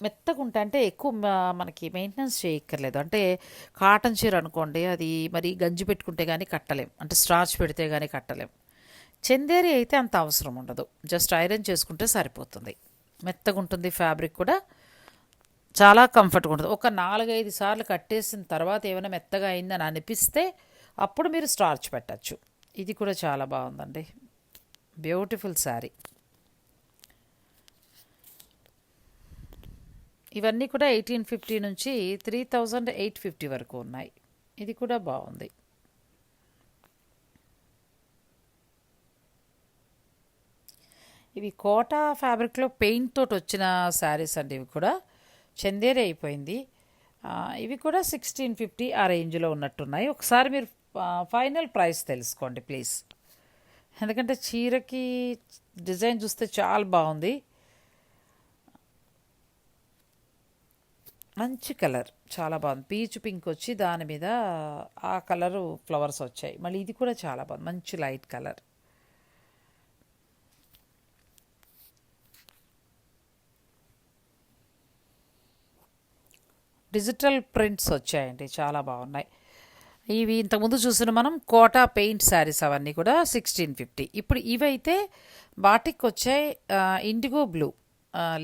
S1: మెత్తగా ఉంటాయి, అంటే ఎక్కువ మనకి మెయింటెనెన్స్ చేయక్కర్లేదు. అంటే కాటన్ చీర అనుకోండి, అది మరి గంజి పెట్టుకుంటే కానీ కట్టలేం, అంటే స్టార్చ్ పెడితే కానీ కట్టలేం. చందేరి అయితే అంత అవసరం ఉండదు, జస్ట్ ఐరన్ చేసుకుంటే సరిపోతుంది. మెత్తగా ఉంటుంది, ఫ్యాబ్రిక్ కూడా చాలా కంఫర్ట్గా ఉంటుంది. ఒక 4-5 సార్లు కట్టేసిన తర్వాత ఏమైనా మెత్తగా అయిందని అనిపిస్తే అప్పుడు మీరు స్టార్చ్ పెట్టచ్చు. ఇది కూడా చాలా బాగుందండి, బ్యూటిఫుల్ శారీ. ఇవన్నీ కూడా 1850 నుంచి 3850 వరకు ఉన్నాయి. ఇది కూడా బాగుంది. ఇవి కోటా ఫ్యాబ్రిక్లో పెయింట్ తోటి వచ్చిన శారీస్ అండి. ఇవి కూడా చందేరి అయిపోయింది. ఇవి కూడా 1650 ఆ రేంజ్లో ఉన్నట్టున్నాయి. ఒకసారి మీరు ఫైనల్ ప్రైస్ తెలుసుకోండి ప్లీజ్. ఎందుకంటే చీరకి డిజైన్ చూస్తే చాలా బాగుంది. మంచి కలర్, చాలా బాగుంది. పీచు పింక్ వచ్చి దాని మీద ఆ కలరు ఫ్లవర్స్ వచ్చాయి. మళ్ళీ ఇది కూడా చాలా బాగుంది, మంచి లైట్ కలర్. డిజిటల్ ప్రింట్స్ వచ్చాయండి, చాలా బాగున్నాయి. ఇవి ఇంతకుముందు చూసిన మనం కోటా పెయింట్ శారీస్ అవన్నీ కూడా 1650. ఇప్పుడు ఇవైతే బాటిక్ వచ్చాయి. ఇండిగో బ్లూ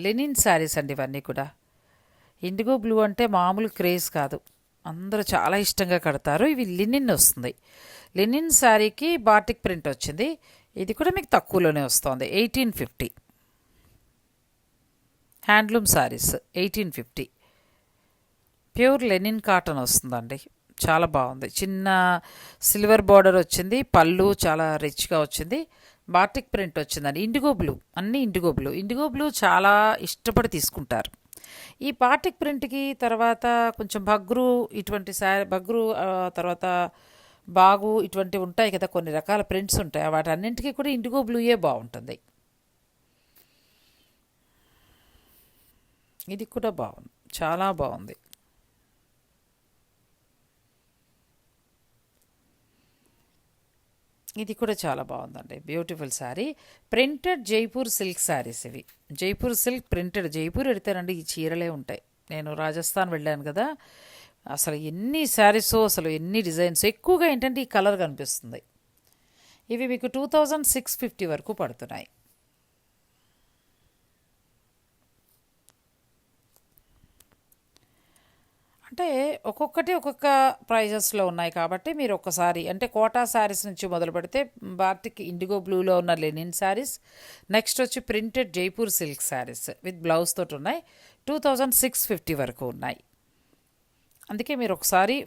S1: లెనిన్ శారీస్ అండి ఇవన్నీ కూడా. ఇండిగో బ్లూ అంటే మామూలు క్రేజ్ కాదు, అందరూ చాలా ఇష్టంగా కడతారు. ఇవి లినిన్ వస్తుంది. లినిన్ శారీకి బాటిక్ ప్రింట్ వచ్చింది. ఇది కూడా మీకు తక్కువలోనే వస్తుంది, 1850. Handloom saris 1850. Pure linen cotton వస్తుందండి, చాలా బాగుంది. చిన్న సిల్వర్ బార్డర్ వచ్చింది, పళ్ళు చాలా రిచ్గా వచ్చింది, బాటిక్ ప్రింట్ వచ్చిందండి. ఇండిగో బ్లూ, అన్నీ ఇండిగో బ్లూ. ఇండిగో బ్లూ చాలా ఇష్టపడి తీసుకుంటారు. ఈ బాటిక్ ప్రింట్కి తర్వాత కొంచెం బగ్రు, ఇటువంటి బగ్రు తర్వాత బాగు ఇటువంటివి ఉంటాయి కదా, కొన్ని రకాల ప్రింట్స్ ఉంటాయి. వాటన్నింటికి కూడా ఇండిగో బ్లూయే బాగుంటుంది. ఇది కూడా బాగుంది, చాలా బాగుంది. ఇది కూడా చాలా బాగుందండి, beautiful sari. Printed Jaipur silk saris ఇవి. Jaipur silk printed. జైపూర్ ఎడితేనండి ఈ చీరలే ఉంటాయి. నేను రాజస్థాన్ వెళ్ళాను కదా, అసలు ఎన్ని శారీస్, అసలు ఎన్ని డిజైన్స్. ఎక్కువగా ఏంటంటే ఈ కలర్ కనిపిస్తుంది. ఇవి మీకు 2650 వరకు పడుతున్నాయి. అంటే ఒక్కొక్కటి ఒక్కొక్క ప్రైజెస్లో ఉన్నాయి కాబట్టి మీరు ఒక్కసారి అంటే కోటా శారీస్ నుంచి మొదలు పెడితే బాటిక్ ఇండిగో బ్లూలో ఉన్న లెనిన్ శారీస్, నెక్స్ట్ వచ్చి printed Jaipur silk saris with blouse తోటి ఉన్నాయి, 2650 వరకు ఉన్నాయి. అందుకే మీరు ఒకసారి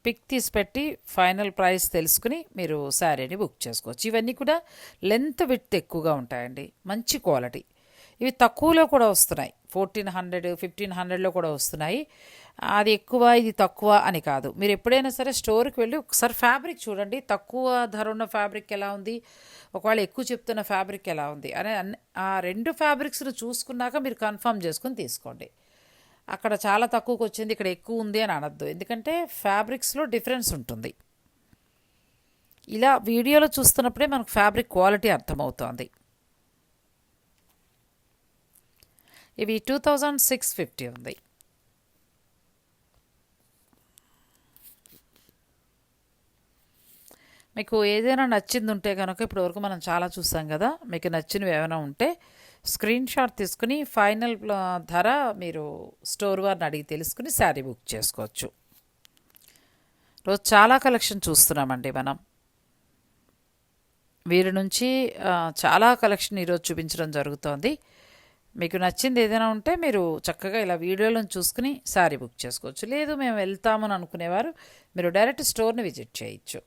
S1: పిక్ తీసి పెట్టి ఫైనల్ ప్రైస్ తెలుసుకుని మీరు శారీని బుక్ చేసుకోవచ్చు. ఇవన్నీ కూడా లెంత్ విడ్త్ ఎక్కువగా ఉంటాయండి, మంచి క్వాలిటీ. ఇవి తక్కువలో కూడా వస్తున్నాయి, 1400 1500లో కూడా వస్తున్నాయి. అది ఎక్కువ ఇది తక్కువ అని కాదు. మీరు ఎప్పుడైనా సరే స్టోర్కి వెళ్ళి ఒకసారి ఫ్యాబ్రిక్ చూడండి, తక్కువ ధర ఉన్న ఫ్యాబ్రిక్ ఎలా ఉంది, ఒకవేళ ఎక్కువ చెప్తున్న ఫ్యాబ్రిక్ ఎలా ఉంది అనే ఆ రెండు ఫ్యాబ్రిక్స్ను చూసుకున్నాక మీరు కన్ఫర్మ్ చేసుకుని తీసుకోండి. అక్కడ చాలా తక్కువకి వచ్చింది, ఇక్కడ ఎక్కువ ఉంది అని అనొద్దు. ఎందుకంటే ఫ్యాబ్రిక్స్లో డిఫరెన్స్ ఉంటుంది. ఇలా వీడియోలో చూస్తున్నప్పుడే మనకు ఫ్యాబ్రిక్ క్వాలిటీ అర్థమవుతోంది. ఇవి 2650 ఉంది. మీకు ఏదైనా నచ్చింది ఉంటే కనుక, ఇప్పటివరకు మనం చాలా చూసాం కదా, మీకు నచ్చినవి ఏమైనా ఉంటే స్క్రీన్ షాట్ తీసుకుని ఫైనల్ ధర మీరు స్టోర్ వారిని అడిగి తెలుసుకుని శారీ బుక్ చేసుకోవచ్చు. రోజు చాలా కలెక్షన్ చూస్తున్నామండి మనం. వీరి నుంచి చాలా కలెక్షన్ ఈరోజు చూపించడం జరుగుతోంది. మీకు నచ్చింది ఏదైనా ఉంటే మీరు చక్కగా ఇలా వీడియోలను చూసుకుని శారీ బుక్ చేసుకోవచ్చు. లేదు మేము వెళ్తామని అనుకునేవారు మీరు డైరెక్ట్ స్టోర్ని విజిట్ చేయొచ్చు.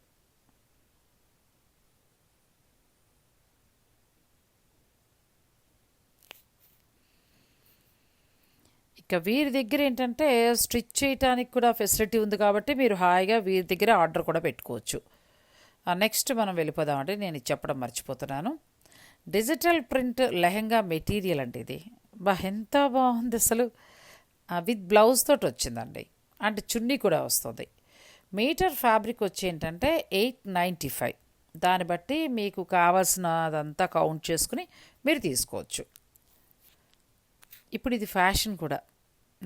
S1: ఇక వీరి దగ్గర ఏంటంటే స్టిచ్ చేయడానికి కూడా ఫెసిలిటీ ఉంది కాబట్టి మీరు హాయిగా వీరి దగ్గర ఆర్డర్ కూడా పెట్టుకోవచ్చు. నెక్స్ట్ మనం వెళ్ళిపోదామండి. నేను ఇది చెప్పడం మర్చిపోతున్నాను. డిజిటల్ ప్రింట్ లెహెంగా మెటీరియల్ అండి ఇది. ఎంత బాగుంది అసలు. విత్ బ్లౌజ్ తోటి వచ్చిందండి. అంటే చున్నీ కూడా వస్తుంది. మీటర్ ఫ్యాబ్రిక్ వచ్చి ఏంటంటే 895. దాన్ని బట్టి మీకు కావాల్సినదంతా కౌంట్ చేసుకుని మీరు తీసుకోవచ్చు. ఇప్పుడు ఇది ఫ్యాషన్ కూడా.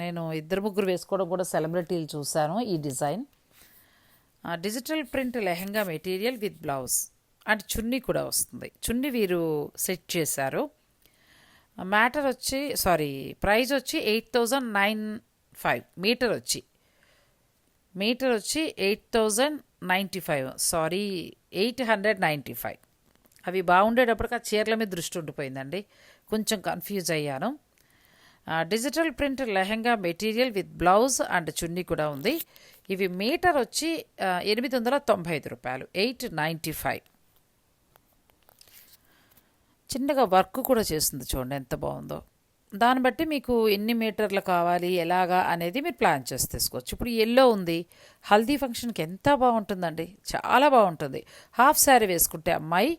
S1: నేను 2-3 వేసుకోవడం కూడా సెలబ్రిటీలు చూశాను ఈ design. Digital print lehenga material with blouse అంటే చున్నీ కూడా వస్తుంది. చున్నీ వీరు సెట్ చేశారు. ప్రైస్ వచ్చి 8095. మీటర్ వచ్చి 8095. 895. అవి బాగుండేటప్పటికి ఆ చీరల మీద దృష్టి ఉండిపోయిందండి. కొంచెం కన్ఫ్యూజ్ అయ్యాను. Digital print lehenga material with blouse and chunni కూడా ఉంది. ఇవి మీటర్ వచ్చి 895 రూపాయలు. 895. చిన్నగా వర్క్ కూడా చేస్తుంది చూడండి ఎంత బాగుందో. దాన్ని బట్టి మీకు ఎన్ని మీటర్లు కావాలి ఎలాగా అనేది మీరు ప్లాన్ చేసి తీసుకోవచ్చు. ఇప్పుడు ఎల్లో ఉంది, హల్దీ ఫంక్షన్కి ఎంత బాగుంటుందండి, చాలా బాగుంటుంది. హాఫ్ శారీ వేసుకుంటే అమ్మాయి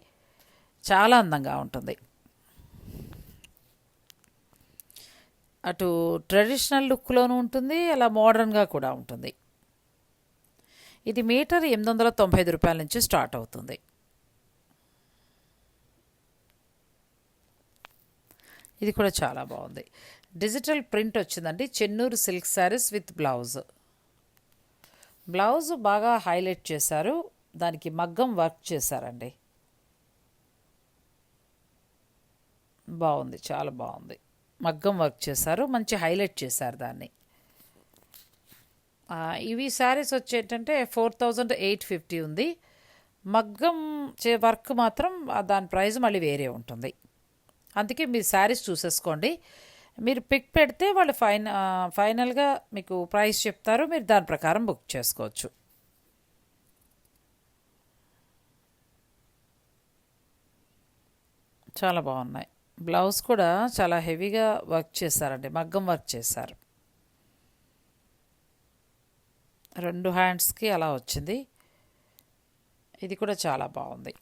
S1: చాలా అందంగా ఉంటుంది. అటు ట్రెడిషనల్ లుక్లోనూ ఉంటుంది, అలా మోడర్న్గా కూడా ఉంటుంది. ఇది మీటర్ 895 రూపాయల నుంచి స్టార్ట్ అవుతుంది. ఇది కూడా చాలా బాగుంది. డిజిటల్ ప్రింట్ వచ్చిందండి. Chennur silk saris with blouse బాగా హైలైట్ చేశారు. దానికి మగ్గం వర్క్ చేశారండి. బాగుంది, చాలా బాగుంది. మగ్గం వర్క్ చేశారు, మంచి హైలైట్ చేశారు దాన్ని. ఇవి శారీస్ వచ్చి ఏంటంటే 4850 ఉంది. మగ్గం వర్క్ మాత్రం దాని ప్రైస్ మళ్ళీ వేరే ఉంటుంది. అందుకే మీరు శారీస్ చూసేసుకోండి. మీరు పిక్ పెడితే వాళ్ళు ఫైనల్గా మీకు ప్రైస్ చెప్తారు, మీరు దాని ప్రకారం బుక్ చేసుకోవచ్చు. చాలా బాగున్నాయి. బ్లౌజ్ కూడా చాలా హెవీగా వర్క్ చేశారండి, మగ్గం వర్క్ చేశారు. 2 హ్యాండ్స్కి అలా వచ్చింది. ఇది కూడా చాలా బాగుంది.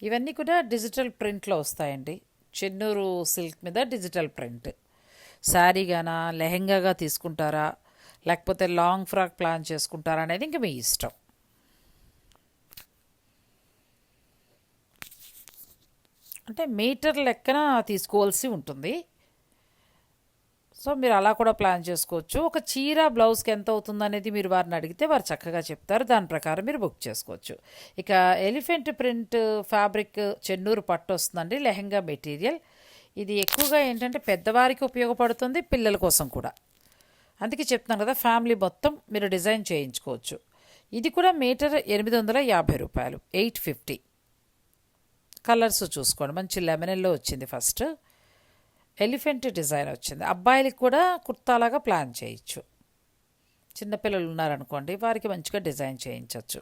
S1: ఇవన్నీ కూడా డిజిటల్ ప్రింట్లో వస్తాయండి. చెన్నూరు సిల్క్ మీద డిజిటల్ ప్రింట్. శారీగానా లెహెంగాగా తీసుకుంటారా లేకపోతే లాంగ్ ఫ్రాక్ ప్లాన్ చేసుకుంటారా అనేది ఇంకా మీ ఇష్టం. అంటే మీటర్ లెక్కన తీసుకోవాల్సి ఉంటుంది. సో మీరు అలా కూడా ప్లాన్ చేసుకోవచ్చు. ఒక చీర బ్లౌజ్కి ఎంత అవుతుంది అనేది మీరు వారిని అడిగితే వారు చక్కగా చెప్తారు. దాని ప్రకారం మీరు బుక్ చేసుకోవచ్చు. ఇక ఎలిఫెంట్ ప్రింట్ ఫ్యాబ్రిక్ చెన్నూరు పట్టు వస్తుందండి, లెహెంగా మెటీరియల్. ఇది ఎక్కువగా ఏంటంటే పెద్దవారికి ఉపయోగపడుతుంది, పిల్లల కోసం కూడా. అందుకే చెప్తున్నాను కదా, ఫ్యామిలీ మొత్తం మీరు డిజైన్ చేయించుకోవచ్చు. ఇది కూడా మీటర్ 850 రూపాయలు. 850. కలర్స్ చూసుకోండి. మంచి లెమనెల్లో వచ్చింది. ఫస్ట్ ఎలిఫెంట్ డిజైన్ వచ్చింది. అబ్బాయిలకి కూడా కుర్తాలాగా ప్లాన్ చేయొచ్చు. చిన్నపిల్లలు ఉన్నారనుకోండి, వారికి మంచిగా డిజైన్ చేయించవచ్చు.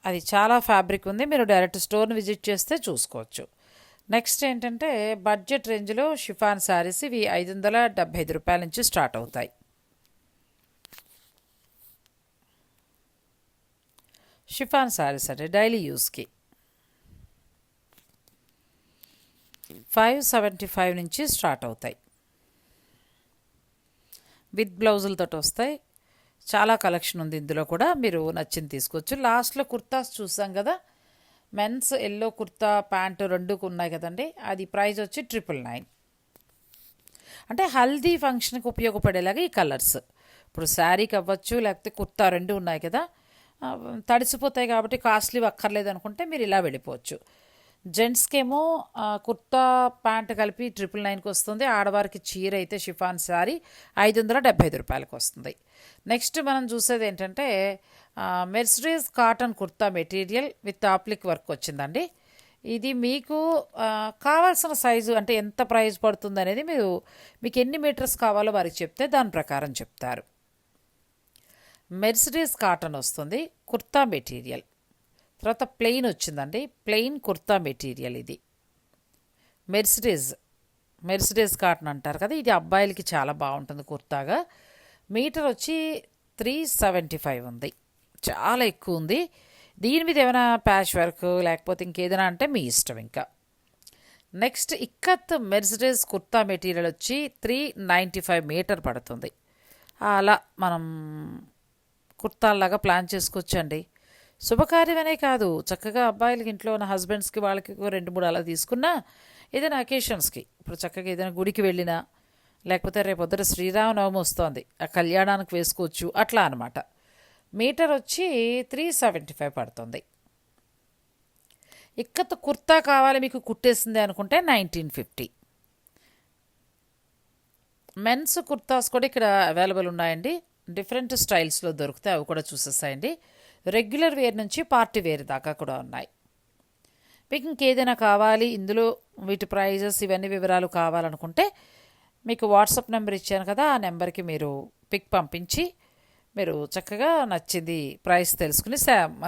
S1: అది చాలా ఫ్యాబ్రిక్ ఉంది, మీరు డైరెక్ట్ స్టోర్ని విజిట్ చేస్తే చూసుకోవచ్చు. నెక్స్ట్ ఏంటంటే బడ్జెట్ రేంజ్లో షిఫాన్ శారీస్. ఇవి 575 రూపాయల నుంచి స్టార్ట్ అవుతాయి. షిఫాన్ శారీస్ అంటే డైలీ యూస్కి 575 నుంచి స్టార్ట్ అవుతాయి. విత్ బ్లౌజులతో వస్తాయి. చాలా కలెక్షన్ ఉంది ఇందులో కూడా, మీరు నచ్చింది తీసుకోవచ్చు. లాస్ట్లో కుర్తాస్ చూసాం కదా, మెన్స్ ఎల్లో కుర్తా ప్యాంటు 2 ఉన్నాయి కదండి. అది ప్రైస్ వచ్చి 999. అంటే హల్దీ ఫంక్షన్కి ఉపయోగపడేలాగా ఈ కలర్స్. ఇప్పుడు శారీకి అవ్వచ్చు లేకపోతే కుర్తా 2 ఉన్నాయి కదా, తడిసిపోతాయి కాబట్టి కాస్ట్లీ అక్కర్లేదు అనుకుంటే మీరు ఇలా వెళ్ళిపోవచ్చు. జెంట్స్కేమో కుర్తా ప్యాంట్ కలిపి 999కి వస్తుంది. ఆడవారికి చీర అయితే షిఫాన్ శారీ 575 రూపాయలకి వస్తుంది. నెక్స్ట్ మనం చూసేది ఏంటంటే Mercedes cotton kurta material with ఆప్లిక్ work వచ్చిందండి. ఇది మీకు కావాల్సిన సైజు అంటే ఎంత ప్రైస్ పడుతుంది అనేది మీకు ఎన్ని మీటర్స్ కావాలో వారికి చెప్తే దాని ప్రకారం చెప్తారు. మెర్సిడీస్ కాటన్ వస్తుంది కుర్తా మెటీరియల్. తర్వాత ప్లెయిన్ వచ్చిందండి, ప్లెయిన్ కుర్తా మెటీరియల్. ఇది
S2: మెర్సిడీస్ కాటన్ అంటారు కదా, ఇది అబ్బాయిలకి చాలా బాగుంటుంది కుర్తాగా. మీటర్ వచ్చి 375 ఉంది, చాలా ఎక్కువ ఉంది. దీని మీద ఏమైనా ప్యాచ్ వర్క్ లేకపోతే ఇంకేదైనా అంటే మీ ఇష్టం. ఇంకా next ikat Mercedes kurta material వచ్చి 395 మీటర్ పడుతుంది. అలా మనం కుర్తాల్లాగా ప్లాన్ చేసుకోవచ్చండి. శుభకార్యమనే కాదు, చక్కగా అబ్బాయిలకి ఇంట్లో ఉన్న హస్బెండ్స్కి వాళ్ళకి 2-3 అలా తీసుకున్నా ఏదైనా అకేషన్స్కి, ఇప్పుడు చక్కగా ఏదైనా గుడికి వెళ్ళినా లేకపోతే రేపొద్దుట శ్రీరామనవమి వస్తోంది, ఆ కళ్యాణానికి వేసుకోవచ్చు, అట్లా అనమాట. మీటర్ వచ్చి 375 పడుతుంది. ఇక్కత్ కుర్తా కావాలి మీకు కుట్టేసింది అనుకుంటే 1950. మెన్స్ కుర్తాస్ కూడా ఇక్కడ అవైలబుల్ ఉన్నాయండి, డిఫరెంట్ స్టైల్స్లో దొరుకుతాయి, అవి కూడా చూసేసాయండి. రెగ్యులర్ వేర్ నుంచి పార్టీ వేర్ దాకా కూడా ఉన్నాయి. మీకు ఇంకేదైనా కావాలి ఇందులో వీటి ప్రైజెస్ ఇవన్నీ వివరాలు కావాలనుకుంటే మీకు వాట్సాప్ నెంబర్ ఇచ్చాను కదా, ఆ నెంబర్కి మీరు పిక్ పంపించి మీరు చక్కగా నచ్చింది ప్రైస్ తెలుసుకుని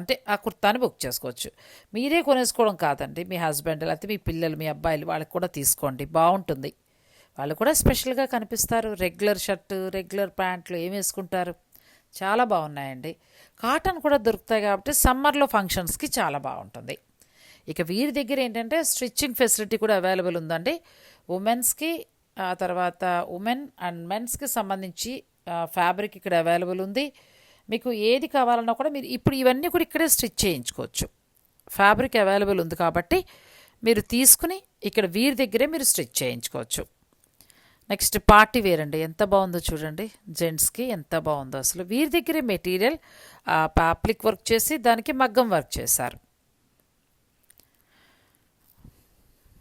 S2: అంటే ఆ కుర్తాని బుక్ చేసుకోవచ్చు. మీరే కొనేసుకోవడం కాదండి, మీ హస్బెండ్ లేకపోతే మీ పిల్లలు మీ అబ్బాయిలు వాళ్ళకి కూడా తీసుకోండి, బాగుంటుంది. వాళ్ళు కూడా స్పెషల్గా కనిపిస్తారు. రెగ్యులర్ షర్టు రెగ్యులర్ ప్యాంట్లు ఏం వేసుకుంటారు, చాలా బాగున్నాయండి. కాటన్ కూడా దొరుకుతాయి కాబట్టి సమ్మర్లో ఫంక్షన్స్కి చాలా బాగుంటుంది. ఇక వీరి దగ్గర ఏంటంటే స్టిచ్చింగ్ ఫెసిలిటీ కూడా అవైలబుల్ ఉందండి. ఉమెన్స్కి ఆ తర్వాత ఉమెన్ అండ్ మెన్స్కి సంబంధించి ఫ్యాబ్రిక్ ఇక్కడ అవైలబుల్ ఉంది. మీకు ఏది కావాలన్నా కూడా మీరు ఇప్పుడు ఇవన్నీ కూడా ఇక్కడే స్టిచ్ చేయించుకోవచ్చు. ఫ్యాబ్రిక్ అవైలబుల్ ఉంది కాబట్టి మీరు తీసుకుని ఇక్కడ వీరి దగ్గరే మీరు స్టిచ్ చేయించుకోవచ్చు. నెక్స్ట్ పార్టీ వేర్ అండి, ఎంత బాగుందో చూడండి, జెంట్స్కి ఎంత బాగుందో అసలు. వీరి దగ్గరే మెటీరియల్ పాప్లిక్ వర్క్ చేసి దానికి మగ్గం వర్క్ చేశారు.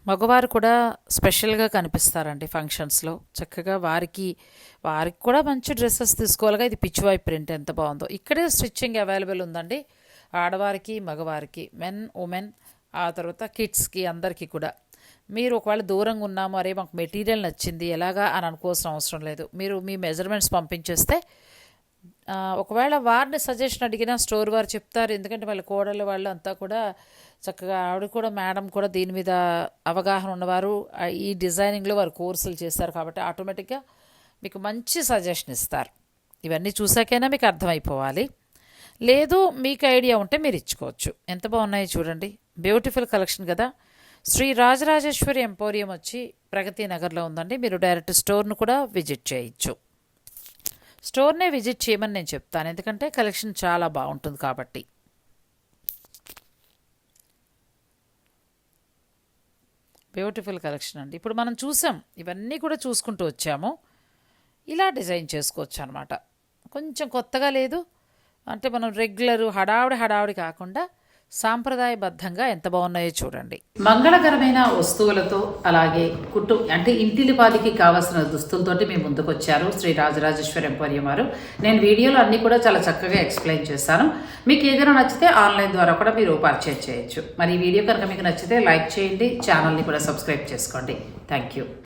S2: మగవారు కూడా స్పెషల్గా కనిపిస్తారండి ఫంక్షన్స్లో, చక్కగా వారికి కూడా మంచి డ్రెస్సెస్ తీసుకోవాలిగా. ఇది పిచ్చివాయి ప్రింట్ ఎంత బాగుందో, ఇక్కడే స్టిచ్చింగ్ అవైలబుల్ ఉందండి, ఆడవారికి మగవారికి, మెన్ ఉమెన్ ఆ తర్వాత కిడ్స్కి అందరికీ కూడా. మీరు ఒకవేళ దూరంగా ఉన్నాము, అరే మాకు మెటీరియల్ నచ్చింది ఎలాగా అని అనుకోవాల్సిన అవసరం లేదు. మీరు మీ మెజర్మెంట్స్ పంపించేస్తే ఒకవేళ వారిని సజెషన్ అడిగినా స్టోర్ వారు చెప్తారు, ఎందుకంటే వాళ్ళ కోడళ్ళు వాళ్ళు అంతా కూడా చక్కగా, ఆవిడ కూడా మేడం కూడా దీని మీద అవగాహన ఉన్నవారు, ఈ డిజైనింగ్లో వారు కోర్సులు చేస్తారు కాబట్టి ఆటోమేటిక్గా మీకు మంచి సజెషన్ ఇస్తారు. ఇవన్నీ చూసాకైనా మీకు అర్థమైపోవాలి, లేదు మీకు ఐడియా ఉంటే మీరు ఇచ్చుకోవచ్చు. ఎంత బాగున్నాయి చూడండి, బ్యూటిఫుల్ కలెక్షన్ కదా. శ్రీ రాజరాజేశ్వరి ఎంపోరియం వచ్చి ప్రగతి నగర్లో ఉందండి. మీరు డైరెక్ట్ స్టోర్ను కూడా విజిట్ చేయొచ్చు. స్టోర్నే విజిట్ చేయమని నేను చెప్తాను, ఎందుకంటే కలెక్షన్ చాలా బాగుంటుంది కాబట్టి. బ్యూటిఫుల్ కలెక్షన్ అండి. ఇప్పుడు మనం చూసాం, ఇవన్నీ కూడా చూసుకుంటూ వచ్చాము. ఇలా డిజైన్ చేసుకోవచ్చు అనమాట. కొంచెం కొత్తగా లేదు అంటే మనం రెగ్యులర్ హడావుడి కాకుండా సాంప్రదాయబద్ధంగా ఎంత బాగున్నాయో చూడండి.
S1: మంగళకరమైన వస్తువులతో అలాగే అంటే ఇంటిలిపాదికి కావాల్సిన దుస్తులతోటి మీ ముందుకు వచ్చారు శ్రీ రాజరాజేశ్వరి ఎంపోరియం వారు. నేను వీడియోలో అన్నీ కూడా చాలా చక్కగా ఎక్స్ప్లెయిన్ చేశాను. మీకు ఏదైనా నచ్చితే ఆన్లైన్ ద్వారా కూడా మీరు పర్చేజ్ చేయొచ్చు. మరి ఈ వీడియో కనుక మీకు నచ్చితే లైక్ చేయండి, ఛానల్ని కూడా సబ్స్క్రైబ్ చేసుకోండి. Thank you.